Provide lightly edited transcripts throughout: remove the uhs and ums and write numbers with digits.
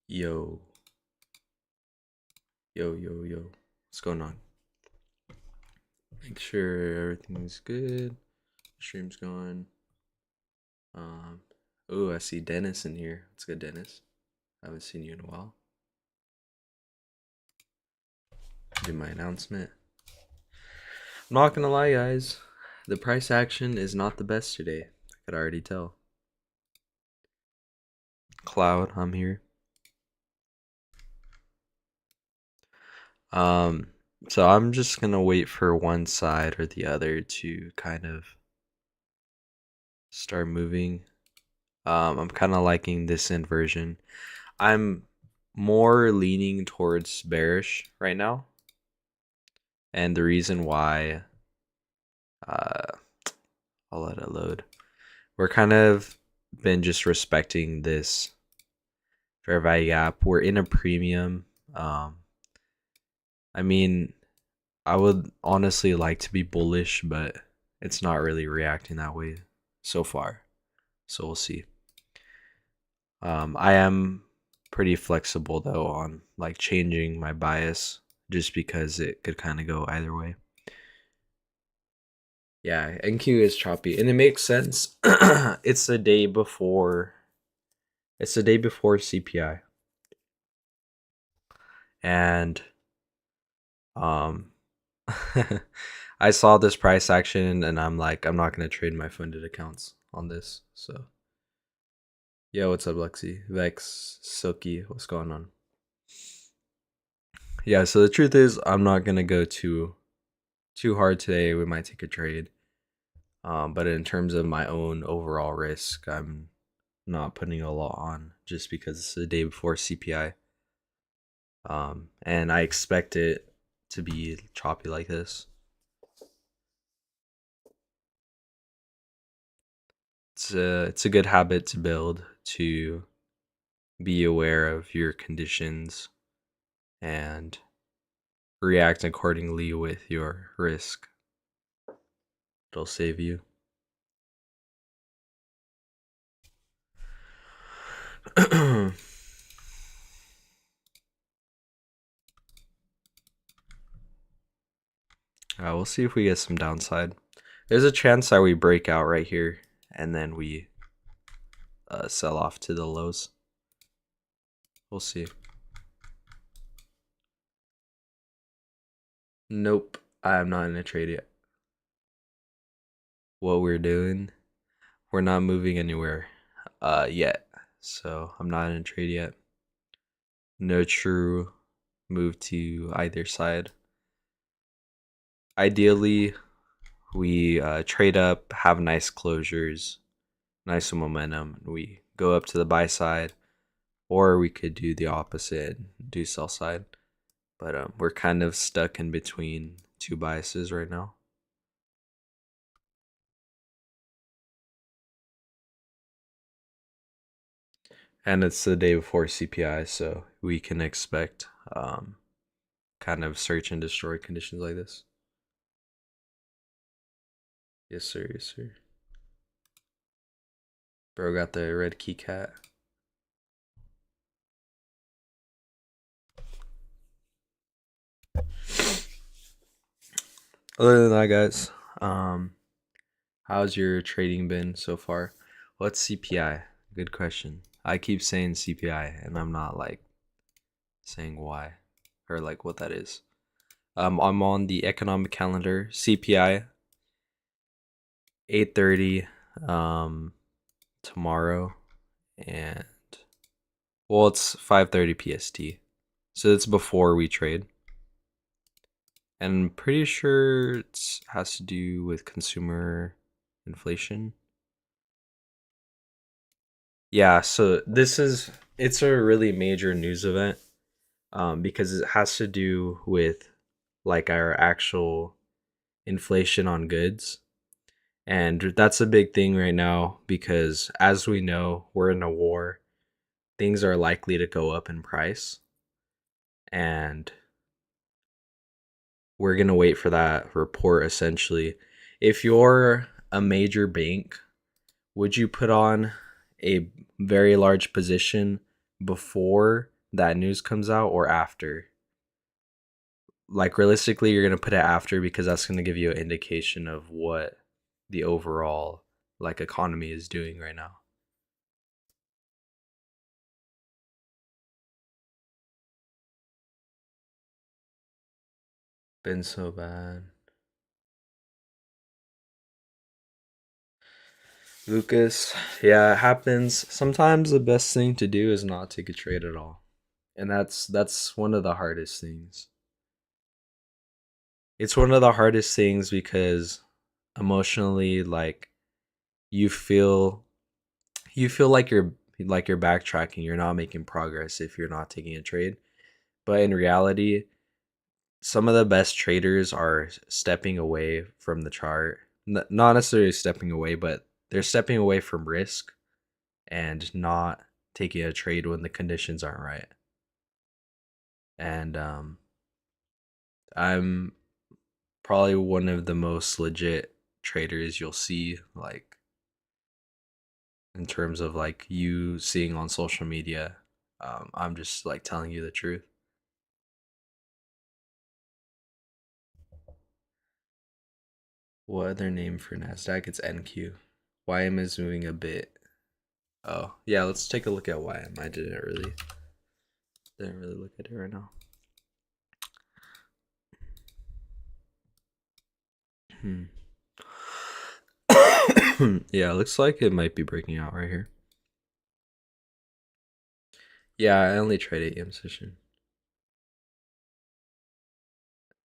Yo, yo. What's going on? Make sure everything's good. Stream's going. Um, oh, I see Dennis in here. What's good, Dennis? I haven't seen you in a while. Do my announcement. I'm not gonna lie, guys. The price action is not the best today. I could already tell. Cloud, I'm here. Um, so I'm just gonna wait for one side or the other to kind of start moving. I'm kind of liking this inversion. I'm more leaning towards bearish right now, and the reason why, uh, I'll let it load. We're kind of been just respecting this fair value gap. We're in a premium. Um, I mean, I would honestly like to be bullish, but it's not really reacting that way so far. So we'll see. I am pretty flexible though on like changing my bias just because it could kind of go either way. Yeah, NQ is choppy and it makes sense. It's the day before CPI. And um I saw this price action and I'm like, I'm not going to trade my funded accounts on this. So yeah, what's up, Lexi? Vex, Silky, what's going on? Yeah, so the truth is I'm not gonna go too hard today. We might take a trade. But in terms of my own overall risk, I'm not putting a lot on just because it's the day before CPI. And I expect it to be choppy like this. It's a good habit to build to be aware of your conditions and react accordingly with your risk. It'll save you. We'll see if we get some downside. There's a chance that we break out right here and then we sell off to the lows. We'll see. Nope, I am not in a trade yet. What we're doing, we're not moving anywhere yet. So I'm not in a trade yet. No true move to either side. Ideally, we trade up, have nice closures, nice momentum. We go up to the buy side, or we could do the opposite, do sell side. But we're kind of stuck in between two biases right now. And it's the day before CPI, so we can expect kind of search and destroy conditions like this. Yes, sir. Yes, sir. Bro got the red key cat. Other than that, guys, how's your trading been so far? What's CPI? Good question. I keep saying CPI, and I'm not like saying why or like what that is. I'm on the economic calendar. CPI 8:30 tomorrow, and well, it's 5:30 PST, so it's before we trade. And I'm pretty sure it has to do with consumer inflation. Yeah, so it's a really major news event because it has to do with like our actual inflation on goods. And that's a big thing right now because as we know, we're in a war. Things are likely to go up in price. And we're going to wait for that report essentially. If you're a major bank, would you put on a very large position before that news comes out or after? Like realistically, you're gonna put it after because that's gonna give you an indication of what the overall like economy is doing right now. Been so bad. Lucas, yeah, it happens. Sometimes the best thing to do is not take a trade at all. And that's one of the hardest things. It's one of the hardest things because emotionally like you feel you feel like you're backtracking, you're not making progress if you're not taking a trade. But in reality, some of the best traders are stepping away from the chart. Not necessarily stepping away, but they're stepping away from risk and not taking a trade when the conditions aren't right. And I'm probably one of the most legit traders you'll see, like in terms of like you seeing on social media. I'm just like telling you the truth. What other name for Nasdaq? It's NQ. YM is moving a bit. Oh yeah, let's take a look at YM. I didn't really look at it right now. Hmm. Yeah, looks like it might be breaking out right here. Yeah, I only trade 8 AM session.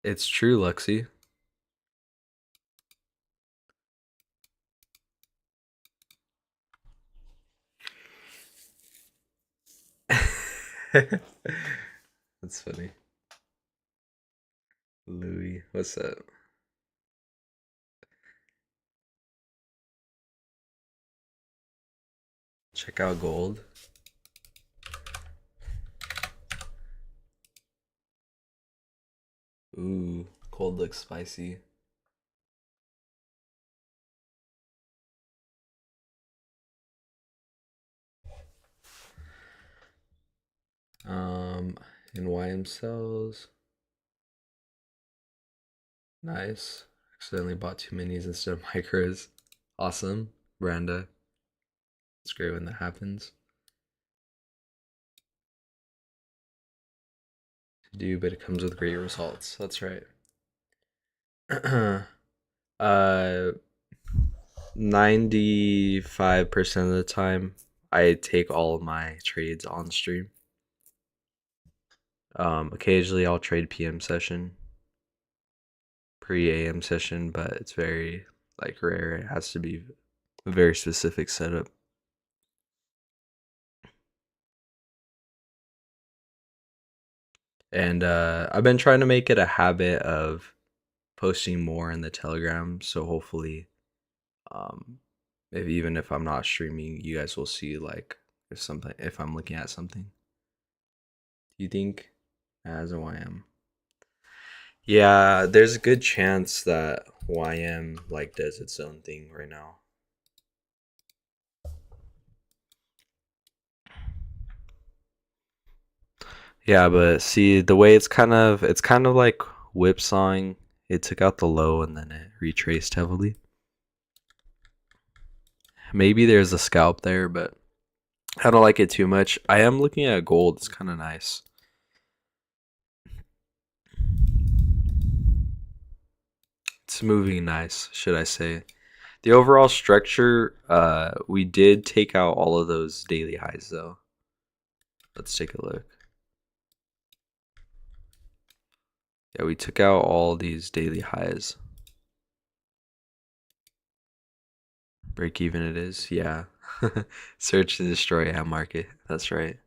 It's true, Lexi. That's funny. Louis, what's up? Check out gold. Ooh, cold looks spicy. Um, and YM cells. Nice. Accidentally bought too minis instead of micros. Awesome. Branda. It's great when that happens. To do, but it comes with great results. That's right. uh 95% of the time I take all of my trades on stream. Occasionally I'll trade PM session, pre AM session, but it's very like rare. It has to be a very specific setup. And I've been trying to make it a habit of posting more in the Telegram, so hopefully um if even if I'm not streaming, you guys will see like if I'm looking at something. Do you think as a YM? Yeah, there's a good chance that YM like does its own thing right now. Yeah, but see the way it's kind of like whipsawing. It took out the low and then it retraced heavily. Maybe there's a scalp there, but I don't like it too much. I am looking at gold. It's kind of nice. It's moving nice, should I say. The overall structure, we did take out all of those daily highs though. Let's take a look. Yeah, we took out all these daily highs. Break even it is, yeah. Search to destroy ham market. That's right.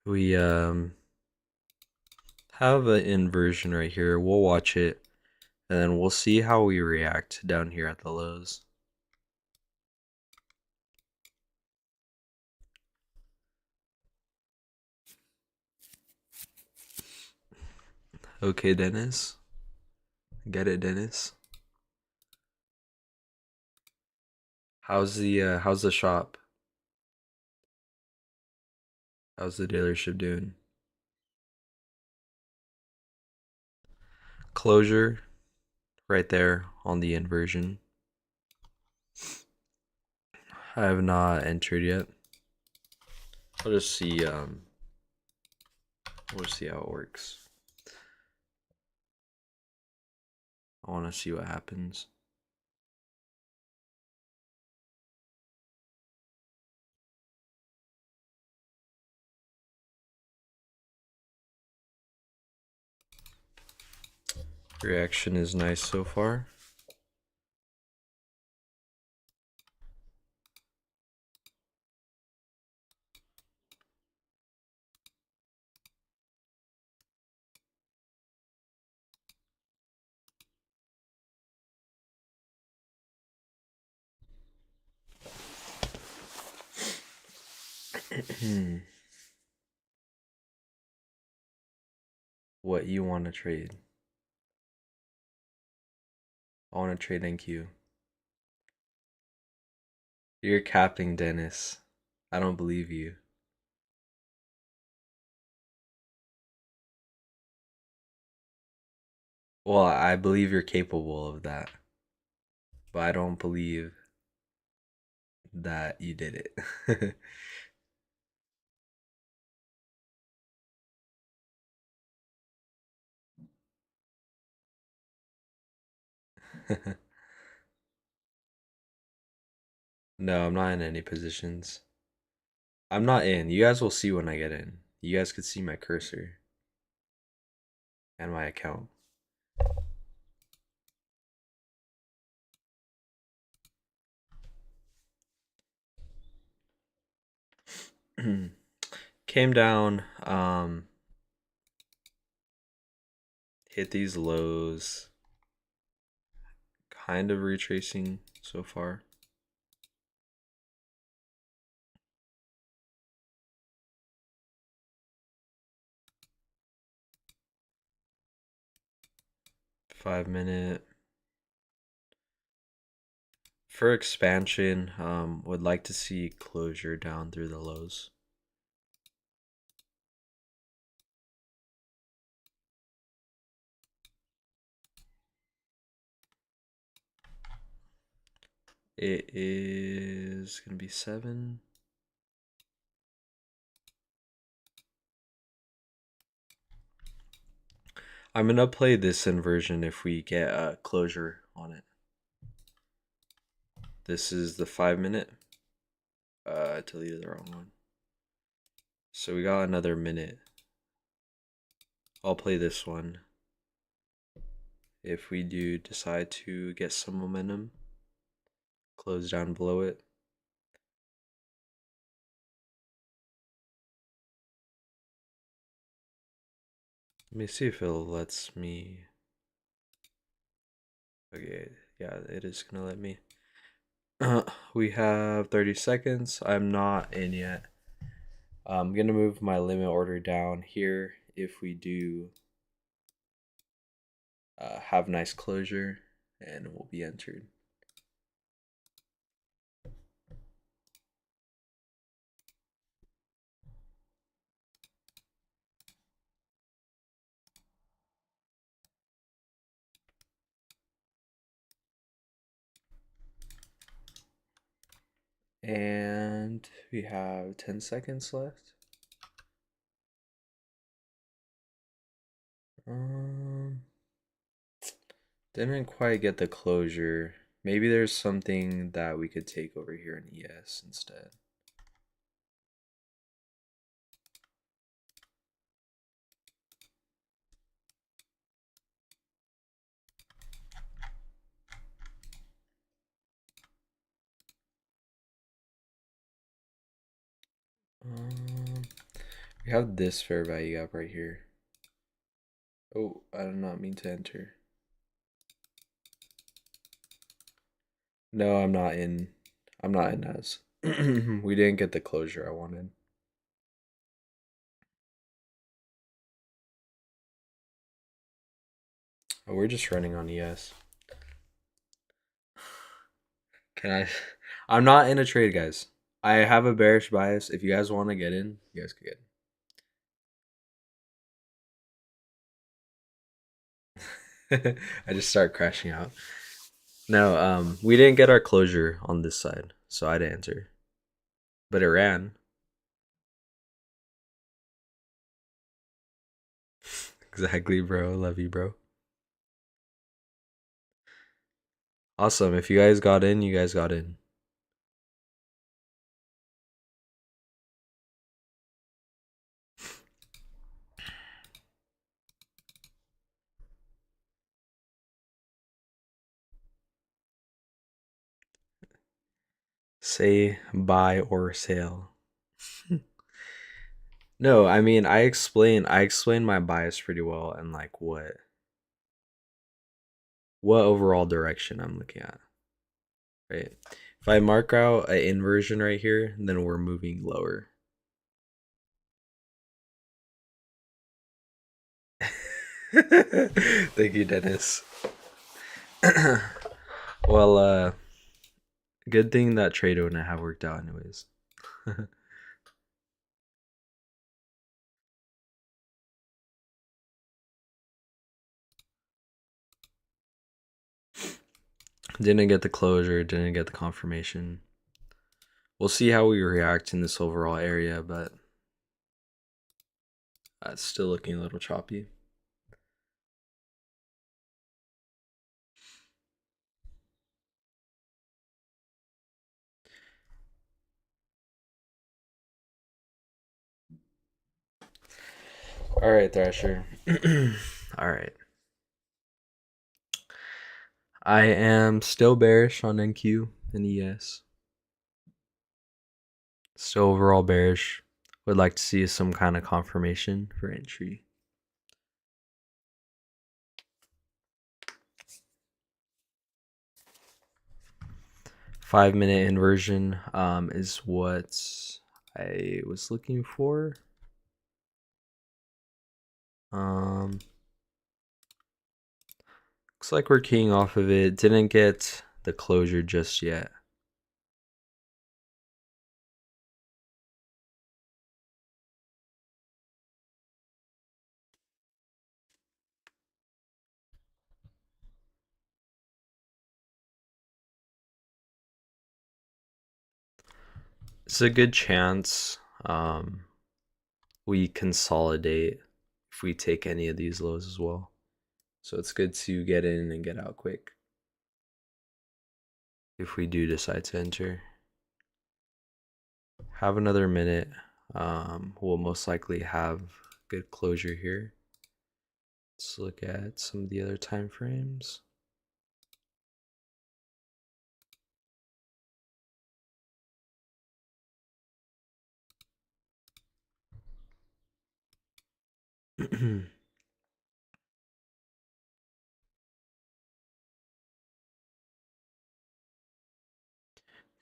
We have an inversion right here. We'll watch it, and then we'll see how we react down here at the lows. Okay, Dennis. Get it, Dennis? How's the shop? How's the dealership doing? Closure right there on the inversion. I have not entered yet. I'll just see we'll see how it works. I want to see what happens. Reaction is nice so far. What you want to trade? I want to trade NQ. You're capping, Dennis. I don't believe you. Well, I believe you're capable of that, but I don't believe that you did it. No, I'm not in any positions. I'm not in. You guys will see when I get in. You guys could see my cursor and my account. Came down, hit these lows, kind of retracing so far. Five-minute. For expansion, would like to see closure down through the lows. It is gonna be 7. I'm gonna play this inversion if we get a closure on it. This is the 5-minute. I deleted the wrong one. So we got another minute. I'll play this one. If we do decide to get some momentum, close down below it. Let me see if it lets me. Okay, yeah, it is gonna let me. We have 30 seconds. I'm not in yet. I'm gonna move my limit order down here if we do have nice closure, and we'll be entered. And we have 10 seconds left. Didn't quite get the closure. Maybe there's something that we could take over here in ES instead. We have this fair value gap right here. Oh, I did not mean to enter. No, I'm not in. I'm not in as. We didn't get the closure I wanted. Oh, we're just running on ES. Can I? I'm not in a trade, guys. I have a bearish bias. If you guys want to get in, you guys can get in. I just start crashing out. No, we didn't get our closure on this side, so I'd answer. But it ran. Exactly, bro. Love you, bro. Awesome. If you guys got in, you guys got in. Say buy or sell. No, I mean I explain my bias pretty well and like what overall direction I'm looking at. Right? If I mark out an inversion right here, then we're moving lower. Thank you, Dennis. Well, good thing that Trado and I have worked out anyways. Didn't get the closure, didn't get the confirmation. We'll see how we react in this overall area, but it's still looking a little choppy. All right, Thrasher. All right. I am still bearish on NQ and ES. Still overall bearish. Would like to see some kind of confirmation for entry. Five-minute inversion is what I was looking for. Looks like we're keying off of it. Didn't get the closure just yet. It's a good chance we consolidate if we take any of these lows as well. So it's good to get in and get out quick if we do decide to enter. Have another minute. We'll most likely have good closure here. Let's look at some of the other time frames.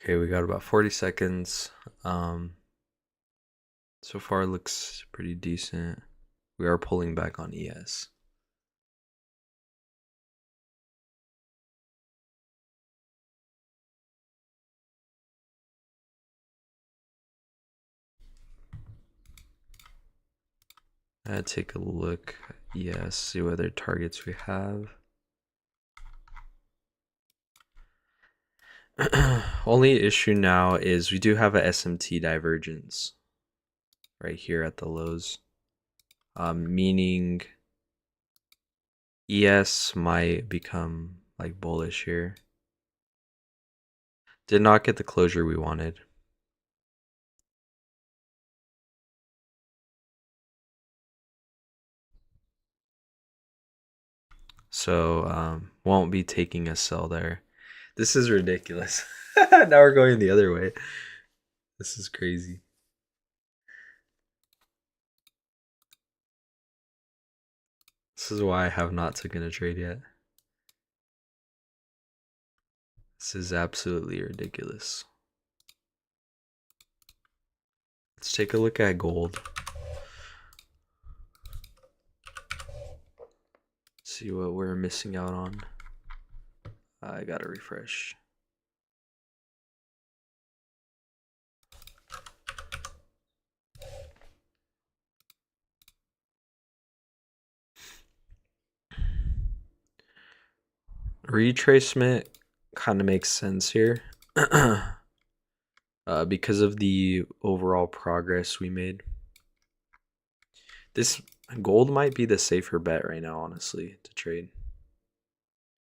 Okay, we got about 40 seconds. So far looks pretty decent. We are pulling back on ES. Take a look. ES, see what other targets we have. Only issue now is we do have a SMT divergence right here at the lows, meaning ES might become like bullish here. Did not get the closure we wanted. So won't be taking a sell there. This is ridiculous. Now we're going the other way. This is crazy. This is why I have not taken a trade yet. This is absolutely ridiculous. Let's take a look at gold. See what we're missing out on. I gotta refresh. Retracement kind of makes sense here because of the overall progress we made. This gold might be the safer bet right now, honestly, to trade.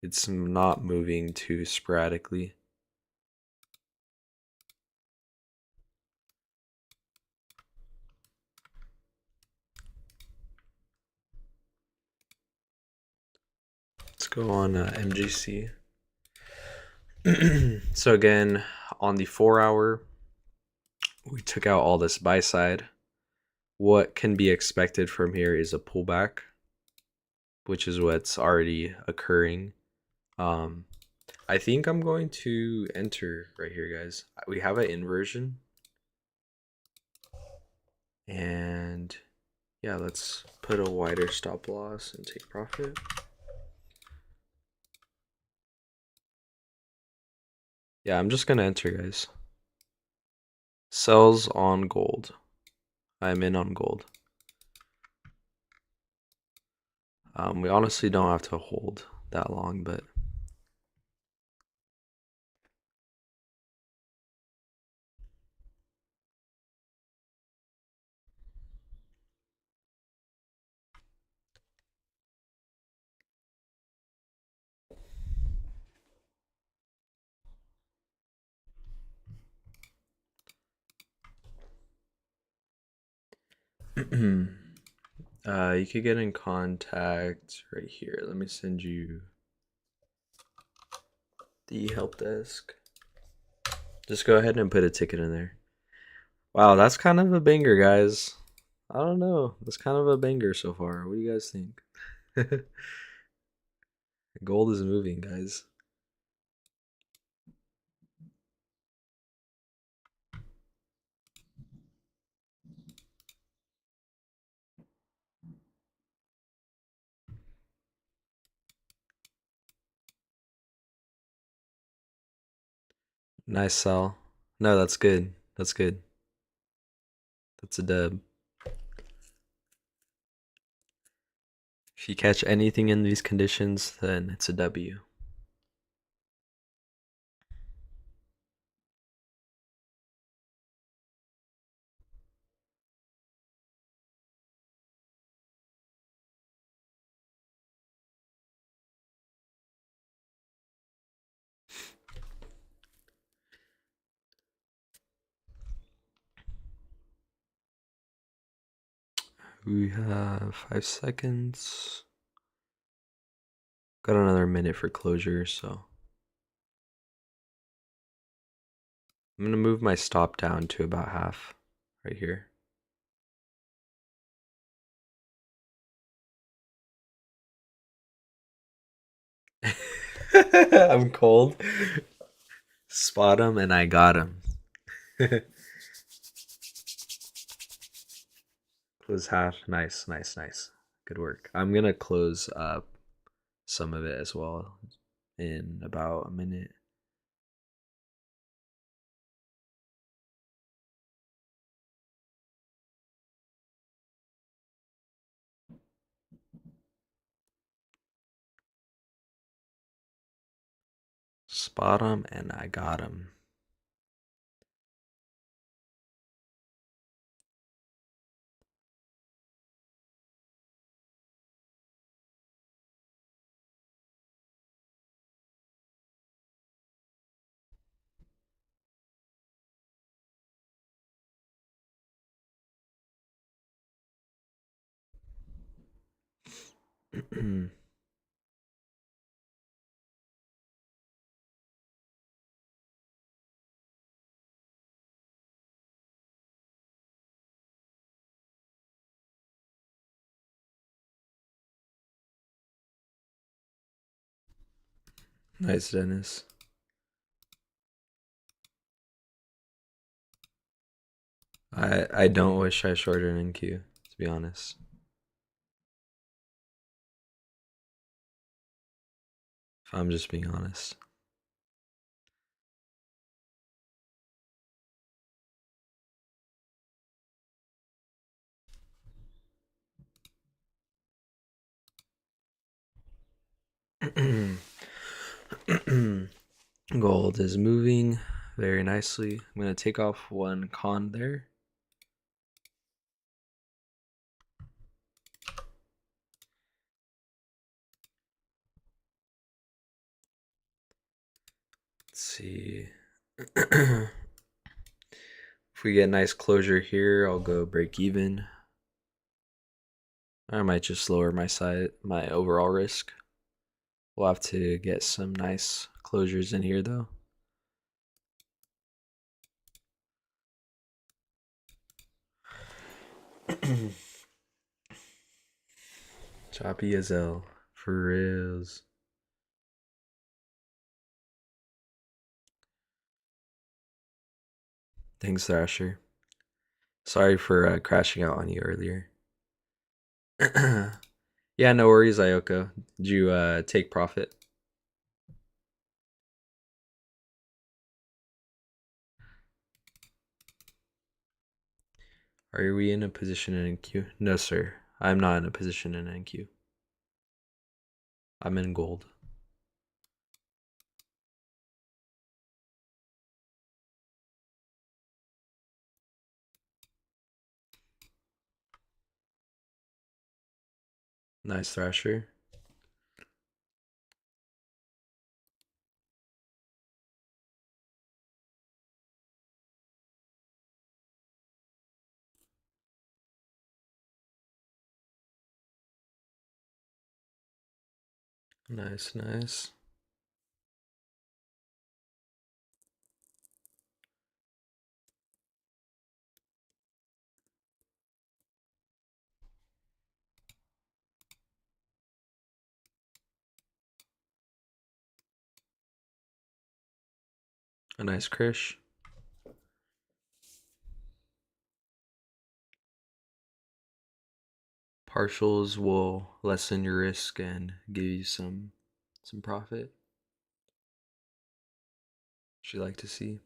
It's not moving too sporadically. Let's go on MGC. So again, on the 4 hour, we took out all this buy side. What can be expected from here is a pullback, which is what's already occurring. I think I'm going to enter right here, guys. We have an inversion. And yeah, let's put a wider stop loss and take profit. Yeah, I'm just gonna enter, guys. Sells on gold. I'm in on gold. We honestly don't have to hold that long, but you could get in contact right here. Let me send you the help desk. Just go ahead and put a ticket in there. Wow, that's kind of a banger, guys. I don't know. That's kind of a banger so far. What do you guys think? Gold is moving, guys. Nice sell. No, that's good. That's good. That's a dub. If you catch anything in these conditions, then it's a W. We have 5 seconds. Got another minute for closure, so I'm gonna move my stop down to about half right here. I'm cold. Spot him and I got him. Close half. Nice, nice, nice. Good work. I'm gonna close up some of it as well in about a minute. Spot him and I got him. Nice, Dennis. I don't wish I shorted an NQ, to be honest. If I'm just being honest. Gold is moving very nicely. I'm gonna take off one con there. Let's see. If we get a nice closure here, I'll go break even. I might just lower my overall risk. We'll have to get some nice closures in here though. Choppy as hell. For reals. Thanks, Thrasher. Sorry for crashing out on you earlier. Yeah, no worries, Ayoko. Did you take profit? Are we in a position in NQ? No, sir. I'm not in a position in NQ. I'm in gold. Nice, Thrasher. Nice, nice. A nice Krish. Partials will lessen your risk and give you some profit. Which you like to see.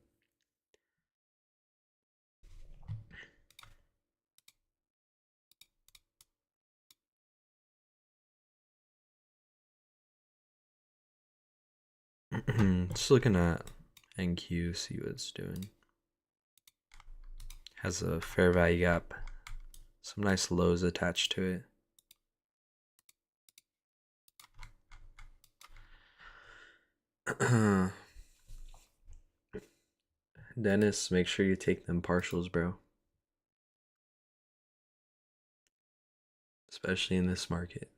Just looking at NQ, see what it's doing. Has a fair value gap. Some nice lows attached to it. Dennis, make sure you take them partials, bro. Especially in this market.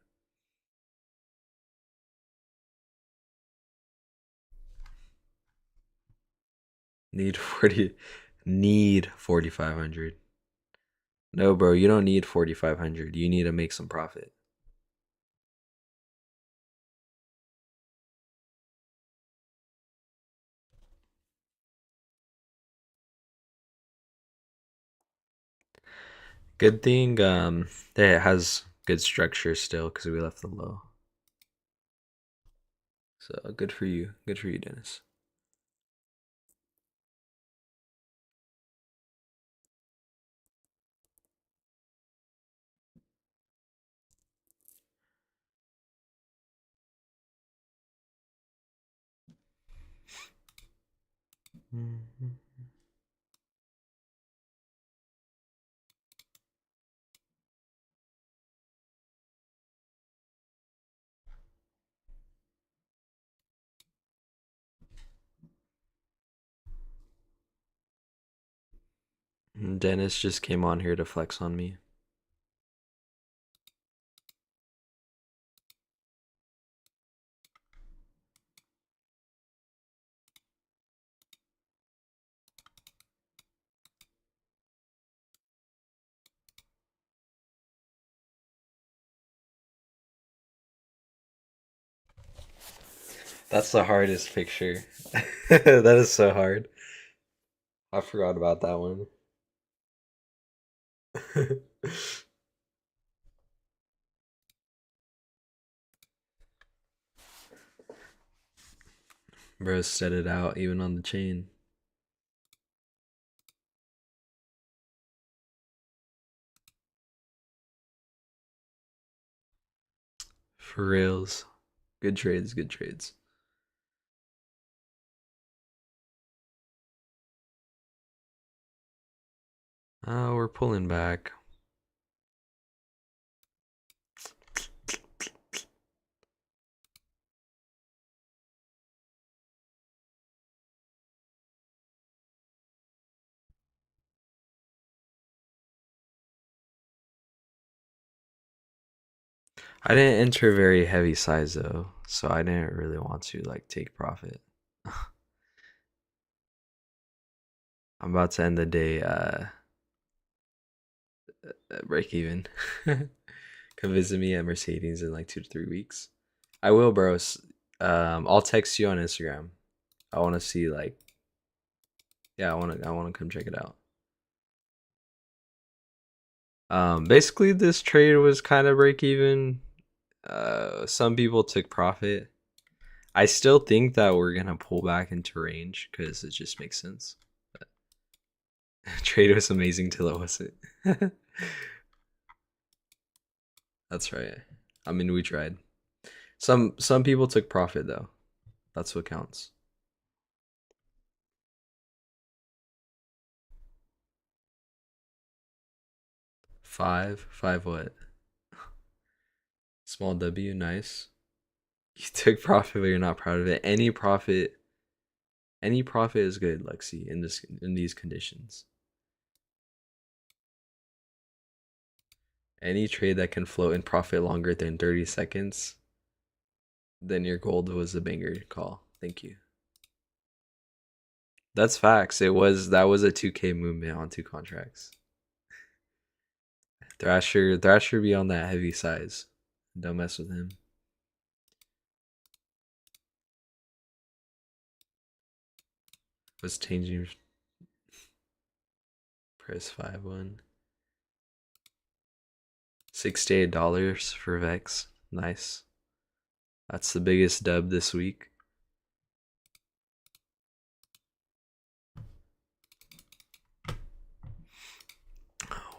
Need 4,500. No, bro, you don't need 4,500. You need to make some profit. Good thing that it has good structure still because we left the low. So good for you. Good for you, Dennis. Mm-hmm. Dennis just came on here to flex on me. That's the hardest picture. That is so hard. I forgot about that one. Bro set it out even on the chain. For reals. Good trades, good trades. Oh, we're pulling back. I didn't enter very heavy size though, so I didn't really want to like take profit. I'm about to end the day break even. Come visit me at Mercedes in like 2 to 3 weeks. I will, bro. I'll text you on Instagram. I want to see like, yeah, I want to come check it out. Basically, this trade was kind of break even. Some people took profit. I still think that we're gonna pull back into range because it just makes sense. But trade was amazing till it wasn't. That's right. I mean, we tried. Some people took profit though. That's what counts. Five what? Small W, nice. You took profit, but you're not proud of it. Any profit is good, Lexi, in these conditions. Any trade that can float in profit longer than 30 seconds, then your gold was a banger call. Thank you. That's facts. That was a 2K movement on 2 contracts. Thrasher be on that heavy size. Don't mess with him. Was changing press 5-1. $68 for Vex. Nice. That's the biggest dub this week.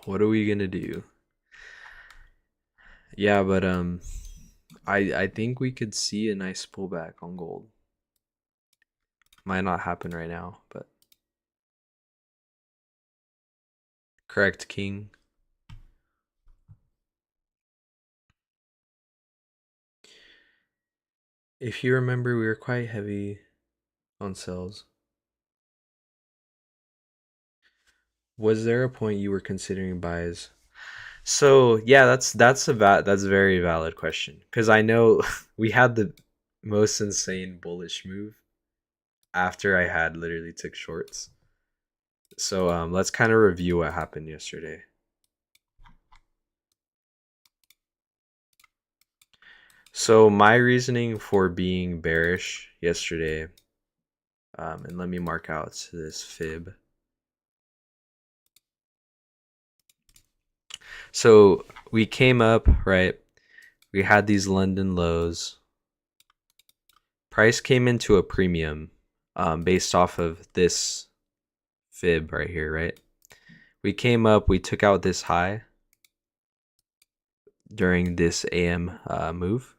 What are we gonna do? Yeah, but I think we could see a nice pullback on gold. Might not happen right now, but correct, King. If you remember, we were quite heavy on sells. Was there a point you were considering buys? So yeah, that's a very valid question because I know we had the most insane bullish move after I had literally took shorts. So let's kind of review what happened yesterday. So my reasoning for being bearish yesterday, and let me mark out this fib. So we came up, right? We had these London lows. Price came into a premium based off of this fib right here, right? We came up, we took out this high during this AM move.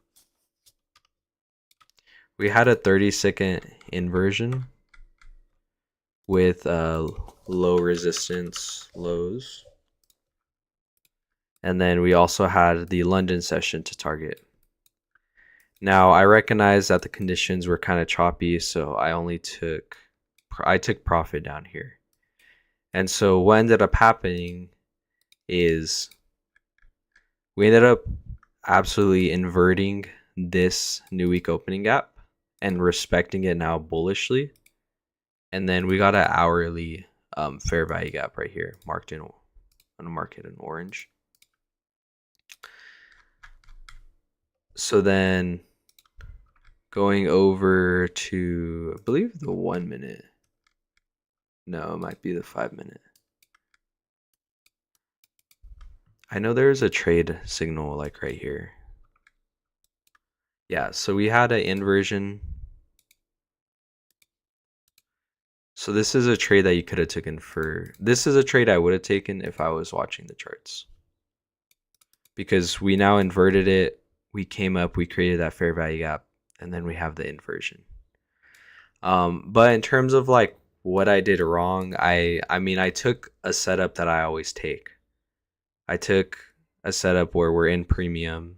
We had a 30-second inversion with low resistance lows. And then we also had the London session to target. Now I recognize that the conditions were kind of choppy, so I took profit down here. And so what ended up happening is we ended up absolutely inverting this new week opening gap and respecting it now bullishly. And then we got an hourly fair value gap right here, marked in, I'm gonna mark it in orange. So then Going over to, I believe, the 1 minute. No, it might be the 5 minute. I know there's a trade signal like right here. Yeah, so we had an inversion. So this is a trade that you could have taken for, this is a trade I would have taken if I was watching the charts. Because we now inverted it, we came up, we created that fair value gap, and then we have the inversion. But in terms of like what I did wrong, I mean I took a setup that I always take. I took a setup where we're in premium.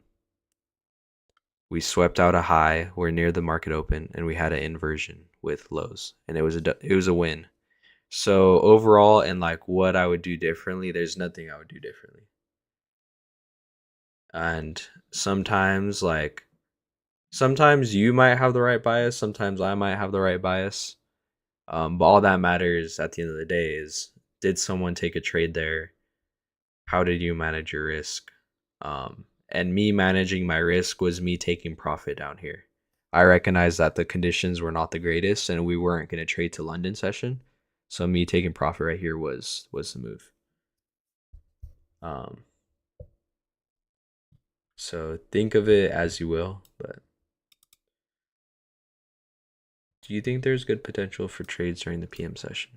We swept out a high, we're near the market open, and we had an inversion with lows, and it was a win. So overall, and like what I would do differently, there's nothing I would do differently. And sometimes you might have the right bias, sometimes I might have the right bias. But all that matters at the end of the day is, did someone take a trade there? How did you manage your risk? And me managing my risk was me taking profit down here. I recognized that the conditions were not the greatest and we weren't going to trade to London session. So me taking profit right here was the move. So think of it as you will, but do you think there's good potential for trades during the PM session?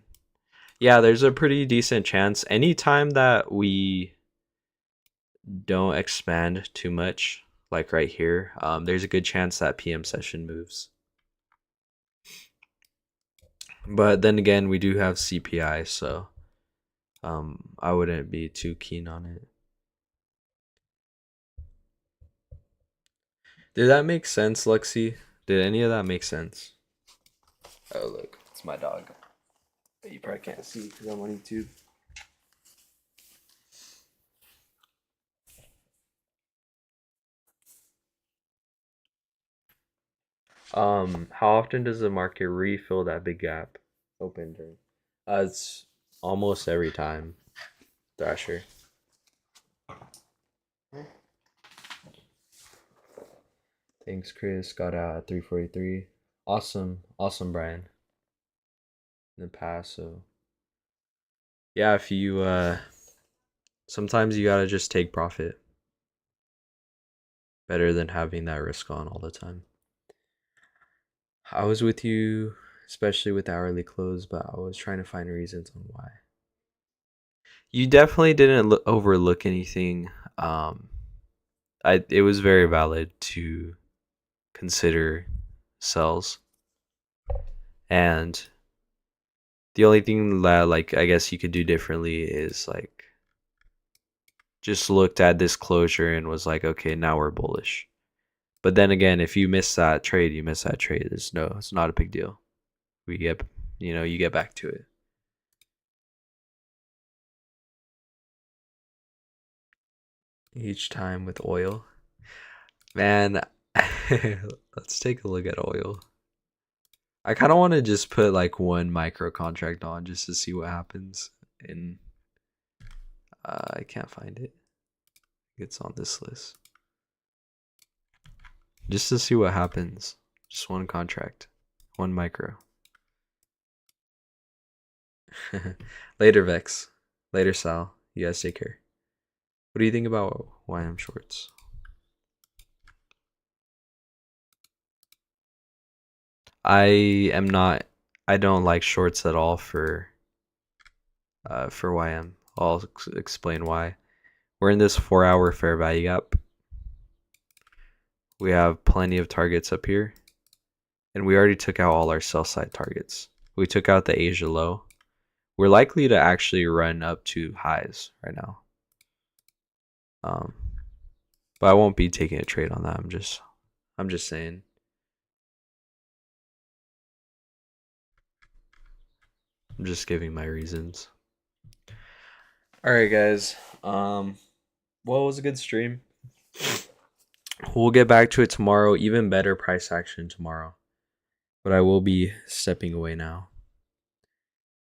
Yeah, there's a pretty decent chance. Anytime that we don't expand too much, like right here, there's a good chance that PM session moves. But then again, we do have CPI, so I wouldn't be too keen on it. Did that make sense, Lexi? Did any of that make sense? Oh, look, it's my dog. You probably can't see because I'm on YouTube. How often does the market refill that big gap open during? It's almost every time, Thrasher. Thanks, Chris. Got out at 343. Awesome, Brian. In the past, so yeah, if you sometimes you gotta just take profit. Better than having that risk on all the time. I was with you, especially with the hourly close, but I was trying to find reasons on why. You definitely didn't overlook anything. It was very valid to consider sells, and the only thing that like I guess you could do differently is like just looked at this closure and was like, okay, now we're bullish. But then again, if you miss that trade, you miss that trade. It's not a big deal. We get, you get back to it. Each time with oil. Man, let's take a look at oil. I kind of want to just put like one micro contract on just to see what happens. And I can't find it. It's on this list. Just to see what happens. Just one contract. One micro. Later, Vex. Later, Sal. You guys take care. What do you think about YM shorts? I don't like shorts at all for YM. I'll explain why. We're in this 4-hour fair value gap. We have plenty of targets up here. And we already took out all our sell side targets. We took out the Asia low. We're likely to actually run up to highs right now. But I won't be taking a trade on that. I'm just saying. I'm just giving my reasons. All right, guys. Well, it was a good stream. We'll get back to it tomorrow. Even better price action tomorrow. But I will be stepping away now.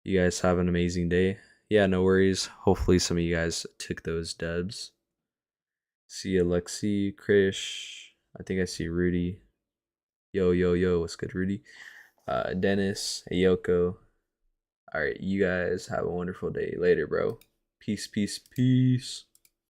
You guys have an amazing day. Yeah, no worries. Hopefully some of you guys took those dubs. See Alexi, Krish. I think I see Rudy. Yo, yo, yo, what's good, Rudy? Dennis, Ayoko. All right, you guys have a wonderful day. Later, bro. Peace, peace, peace.